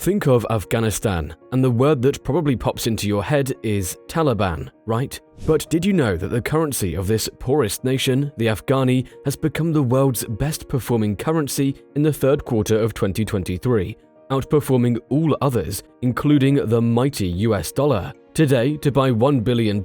Think of Afghanistan, and the word that probably pops into your head is Taliban, right? But did you know that the currency of this poorest nation, the Afghani, has become the world's best performing currency in the third quarter of 2023, outperforming all others, including the mighty US dollar? Today, to buy $1 billion,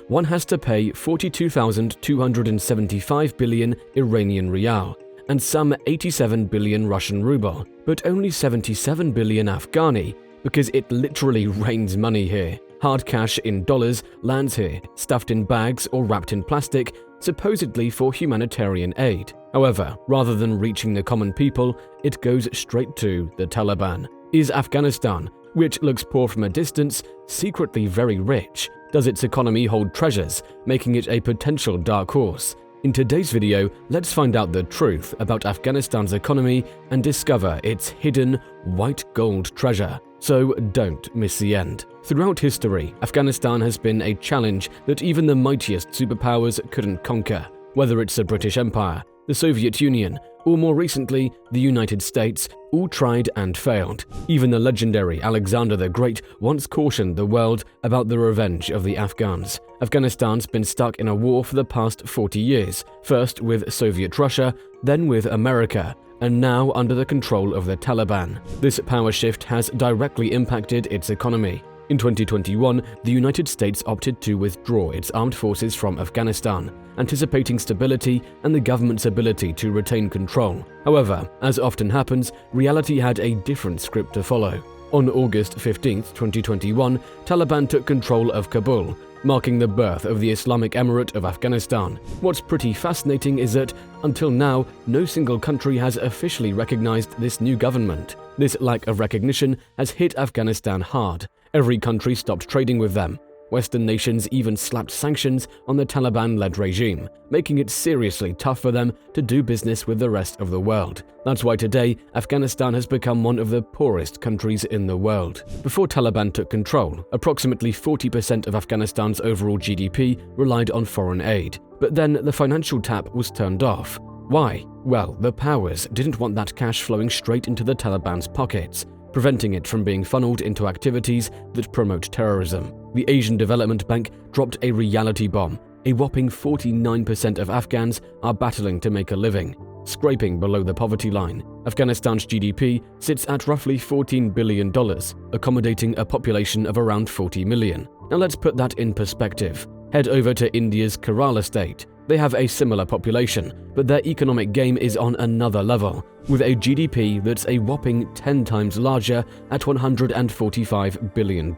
one has to pay 42,275 billion Iranian rial, and some 87 billion Russian ruble, but only 77 billion Afghani, because it literally rains money here. Hard cash in dollars lands here, stuffed in bags or wrapped in plastic, supposedly for humanitarian aid. However, rather than reaching the common people, it goes straight to the Taliban. Is Afghanistan, which looks poor from a distance, secretly very rich? Does its economy hold treasures, making it a potential dark horse? In today's video, let's find out the truth about Afghanistan's economy and discover its hidden white gold treasure. So don't miss the end. Throughout history, Afghanistan has been a challenge that even the mightiest superpowers couldn't conquer. Whether it's the British Empire, the Soviet Union, or more recently, the United States, all tried and failed. Even the legendary Alexander the Great once cautioned the world about the revenge of the Afghans. Afghanistan's been stuck in a war for the past 40 years, first with Soviet Russia, then with America, and now under the control of the Taliban. This power shift has directly impacted its economy. In 2021, the United States opted to withdraw its armed forces from Afghanistan, anticipating stability and the government's ability to retain control. However, as often happens, reality had a different script to follow. On August 15, 2021, Taliban took control of Kabul, marking the birth of the Islamic Emirate of Afghanistan. What's pretty fascinating is that, until now, no single country has officially recognized this new government. This lack of recognition has hit Afghanistan hard. Every country stopped trading with them. Western nations even slapped sanctions on the Taliban-led regime, making it seriously tough for them to do business with the rest of the world. That's why today, Afghanistan has become one of the poorest countries in the world. Before Taliban took control, approximately 40% of Afghanistan's overall GDP relied on foreign aid. But then the financial tap was turned off. Why? Well, the powers didn't want that cash flowing straight into the Taliban's pockets, preventing it from being funneled into activities that promote terrorism. The Asian Development Bank dropped a reality bomb. A whopping 49% of Afghans are battling to make a living, scraping below the poverty line. Afghanistan's GDP sits at roughly $14 billion, accommodating a population of around 40 million. Now let's put that in perspective. Head over to India's Kerala state. They have a similar population, but their economic game is on another level, with a GDP that's a whopping 10 times larger at $145 billion.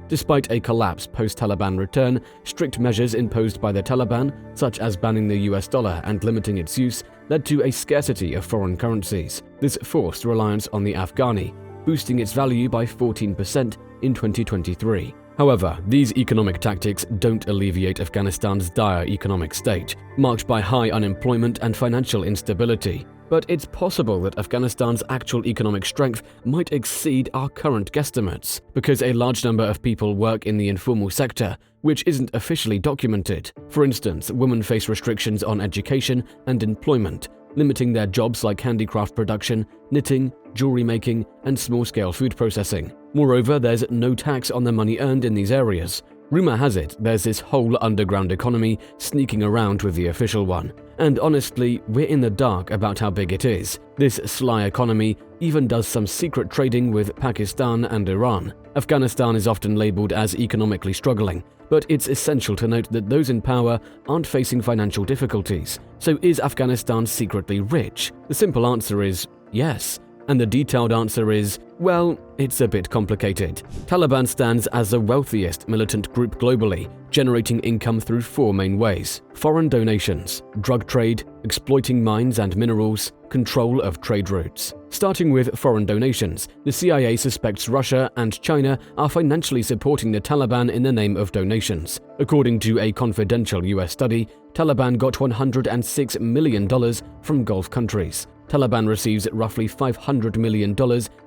Despite a collapse post-Taliban return, strict measures imposed by the Taliban, such as banning the US dollar and limiting its use, led to a scarcity of foreign currencies. This forced reliance on the Afghani, boosting its value by 14% in 2023. However, these economic tactics don't alleviate Afghanistan's dire economic state, marked by high unemployment and financial instability. But it's possible that Afghanistan's actual economic strength might exceed our current guesstimates, because a large number of people work in the informal sector, which isn't officially documented. For instance, women face restrictions on education and employment, limiting their jobs like handicraft production, knitting, jewelry making, and small-scale food processing. Moreover, there's no tax on the money earned in these areas. Rumor has it there's this whole underground economy sneaking around with the official one. And honestly, we're in the dark about how big it is. This sly economy even does some secret trading with Pakistan and Iran. Afghanistan is often labeled as economically struggling, but it's essential to note that those in power aren't facing financial difficulties. So is Afghanistan secretly rich? The simple answer is yes. And the detailed answer is, well, it's a bit complicated. Taliban stands as the wealthiest militant group globally, generating income through four main ways: foreign donations, drug trade, exploiting mines and minerals, control of trade routes. Starting with foreign donations, the CIA suspects Russia and China are financially supporting the Taliban in the name of donations. According to a confidential US study, Taliban got $106 million from Gulf countries. Taliban receives roughly $500 million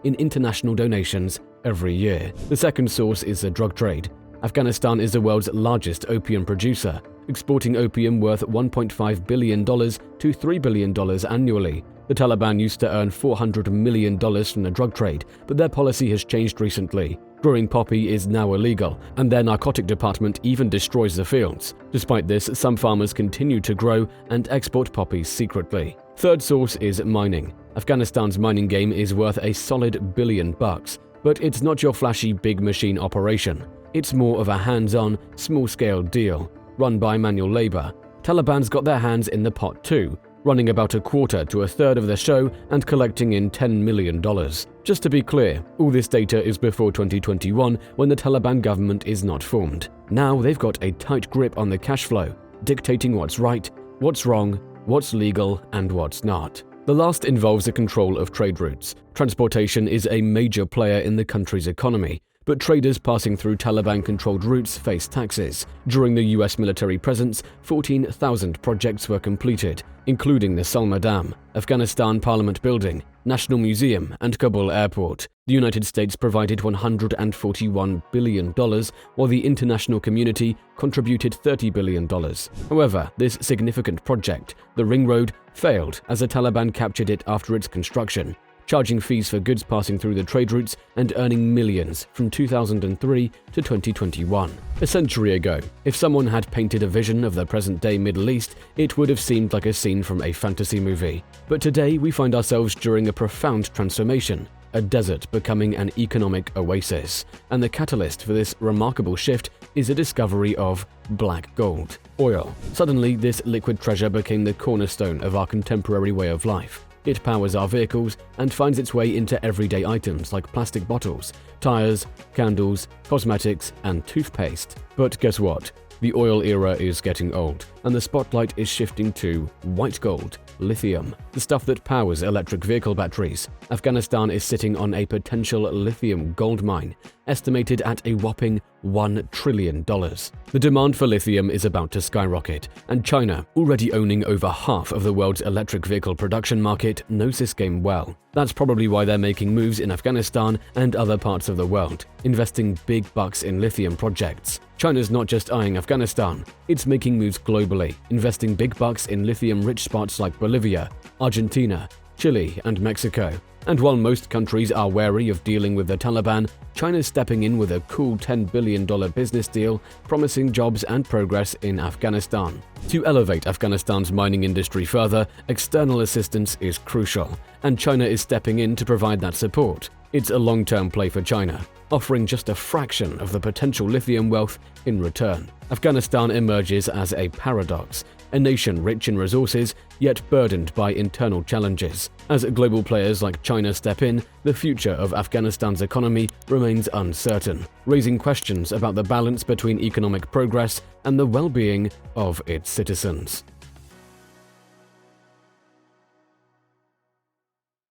in international donations every year. The second source is the drug trade. Afghanistan is the world's largest opium producer, exporting opium worth $1.5 billion to $3 billion annually. The Taliban used to earn $400 million from the drug trade, but their policy has changed recently. Growing poppy is now illegal, and their narcotic department even destroys the fields. Despite this, some farmers continue to grow and export poppies secretly. Third source is mining. Afghanistan's mining game is worth a solid $1 billion, but it's not your flashy big machine operation. It's more of a hands-on, small-scale deal, run by manual labor. Taliban's got their hands in the pot too, running about a quarter to a third of the show and collecting in $10 million. Just to be clear, all this data is before 2021, when the Taliban government is not formed. Now they've got a tight grip on the cash flow, dictating what's right, what's wrong, what's legal, and what's not. The last involves the control of trade routes. Transportation is a major player in the country's economy, but traders passing through Taliban-controlled routes face taxes. During the US military presence, 14,000 projects were completed, including the Salma Dam, Afghanistan Parliament Building, National Museum, and Kabul Airport. The United States provided $141 billion, while the international community contributed $30 billion. However, this significant project, the Ring Road, failed as the Taliban captured it after its construction, charging fees for goods passing through the trade routes and earning millions from 2003 to 2021. A century ago, if someone had painted a vision of the present-day Middle East, it would have seemed like a scene from a fantasy movie. But today, we find ourselves during a profound transformation, a desert becoming an economic oasis. And the catalyst for this remarkable shift is the discovery of black gold, oil. Suddenly, this liquid treasure became the cornerstone of our contemporary way of life. It powers our vehicles and finds its way into everyday items like plastic bottles, tires, candles, cosmetics, and toothpaste. But guess what? The oil era is getting old, and the spotlight is shifting to white gold, lithium, the stuff that powers electric vehicle batteries. Afghanistan is sitting on a potential lithium gold mine, estimated at a whopping $1 trillion. The demand for lithium is about to skyrocket, and China, already owning over half of the world's electric vehicle production market, knows this game well. That's probably why they're making moves in Afghanistan and other parts of the world, investing big bucks in lithium projects. China's not just eyeing Afghanistan, it's making moves globally, investing big bucks in lithium-rich spots like Bolivia, Argentina, Chile, and Mexico. And while most countries are wary of dealing with the Taliban, China's stepping in with a cool $10 billion business deal, promising jobs and progress in Afghanistan. To elevate Afghanistan's mining industry further, external assistance is crucial, and China is stepping in to provide that support. It's a long-term play for China, offering just a fraction of the potential lithium wealth in return. Afghanistan emerges as a paradox, a nation rich in resources, yet burdened by internal challenges. As global players like China step in, the future of Afghanistan's economy remains uncertain, raising questions about the balance between economic progress and the well-being of its citizens.